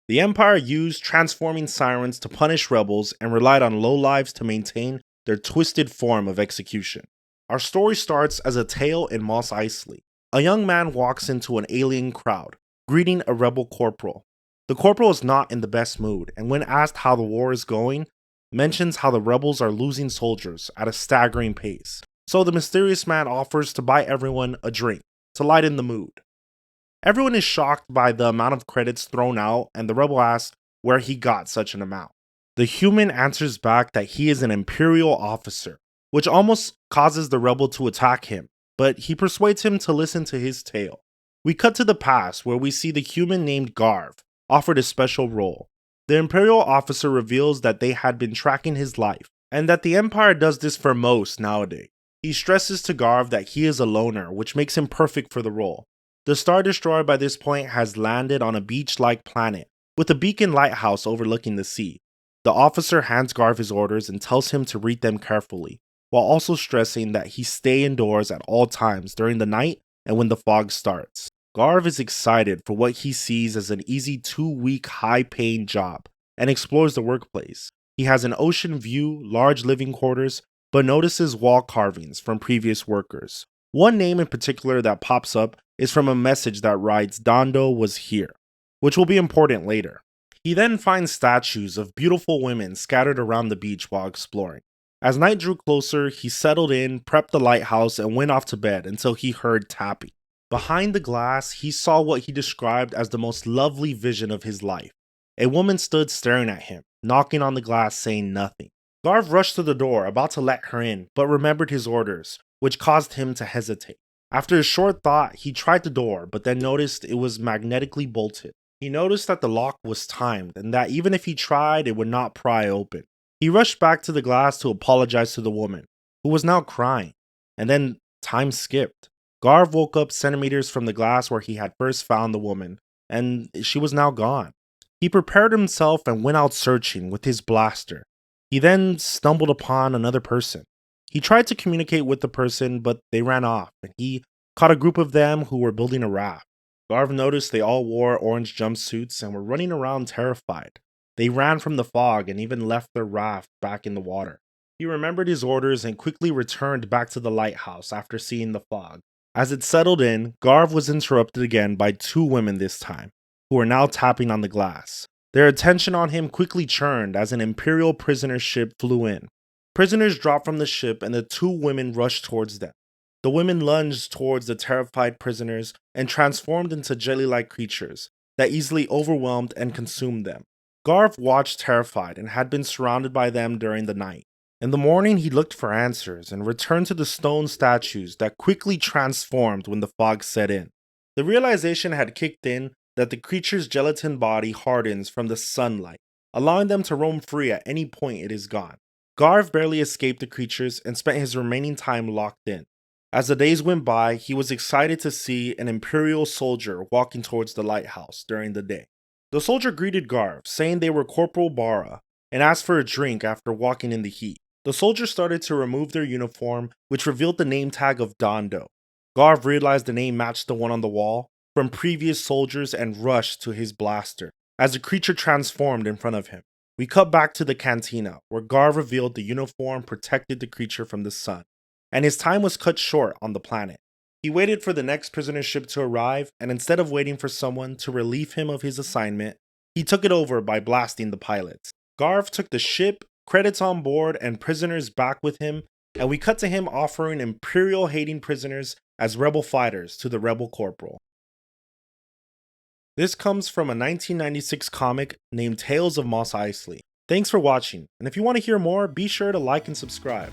The Empire used transforming sirens to punish rebels and relied on lowlives to maintain their twisted form of execution. Our story starts as a tale in Mos Eisley. A young man walks into an alien crowd, greeting a rebel corporal. The corporal is not in the best mood, and when asked how the war is going, mentions how the rebels are losing soldiers at a staggering pace. So the mysterious man offers to buy everyone a drink to lighten the mood. Everyone is shocked by the amount of credits thrown out, and the rebel asks where he got such an amount. The human answers back that he is an Imperial officer, which almost causes the rebel to attack him, but he persuades him to listen to his tale. We cut to the past where we see the human named Garv offered a special role. The Imperial officer reveals that they had been tracking his life, and that the Empire does this for most nowadays. He stresses to Garv that he is a loner, which makes him perfect for the role. The Star Destroyer by this point has landed on a beach-like planet, with a beacon lighthouse overlooking the sea. The officer hands Garv his orders and tells him to read them carefully, while also stressing that he stay indoors at all times during the night and when the fog starts. Garv is excited for what he sees as an easy 2-week high-paying job, and explores the workplace. He has an ocean view, large living quarters, but notices wall carvings from previous workers. One name in particular that pops up is from a message that writes Dondo was here, which will be important later. He then finds statues of beautiful women scattered around the beach while exploring. As night drew closer, he settled in, prepped the lighthouse, and went off to bed until he heard tapping. Behind the glass, he saw what he described as the most lovely vision of his life. A woman stood staring at him, knocking on the glass, saying nothing. Garv rushed to the door, about to let her in, but remembered his orders, which caused him to hesitate. After a short thought, he tried the door, but then noticed it was magnetically bolted. He noticed that the lock was timed, and that even if he tried, it would not pry open. He rushed back to the glass to apologize to the woman, who was now crying, and then time skipped. Garv woke up centimeters from the glass where he had first found the woman, and she was now gone. He prepared himself and went out searching with his blaster. He then stumbled upon another person. He tried to communicate with the person, but they ran off, and he caught a group of them who were building a raft. Garv noticed they all wore orange jumpsuits and were running around terrified. They ran from the fog and even left their raft back in the water. He remembered his orders and quickly returned back to the lighthouse after seeing the fog. As it settled in, Garv was interrupted again by 2 women this time, who were now tapping on the glass. Their attention on him quickly churned as an Imperial prisoner ship flew in. Prisoners dropped from the ship and the 2 women rushed towards them. The women lunged towards the terrified prisoners and transformed into jelly-like creatures that easily overwhelmed and consumed them. Garv watched terrified and had been surrounded by them during the night. In the morning, he looked for answers and returned to the stone statues that quickly transformed when the fog set in. The realization had kicked in that the creature's gelatin body hardens from the sunlight, allowing them to roam free at any point it is gone. Garv barely escaped the creatures and spent his remaining time locked in. As the days went by, he was excited to see an Imperial soldier walking towards the lighthouse during the day. The soldier greeted Garv, saying they were Corporal Bara, and asked for a drink after walking in the heat. The soldier started to remove their uniform, which revealed the name tag of Dondo. Garv realized the name matched the one on the wall from previous soldiers and rushed to his blaster as the creature transformed in front of him. We cut back to the cantina, where Garv revealed the uniform protected the creature from the sun, and his time was cut short on the planet. He waited for the next prisoner ship to arrive, and instead of waiting for someone to relieve him of his assignment, he took it over by blasting the pilots. Garv took the ship, credits on board, and prisoners back with him, and we cut to him offering Imperial-hating prisoners as rebel fighters to the rebel corporal. This comes from a 1996 comic named Tales of Mos Eisley. Thanks for watching, and if you want to hear more, be sure to like and subscribe.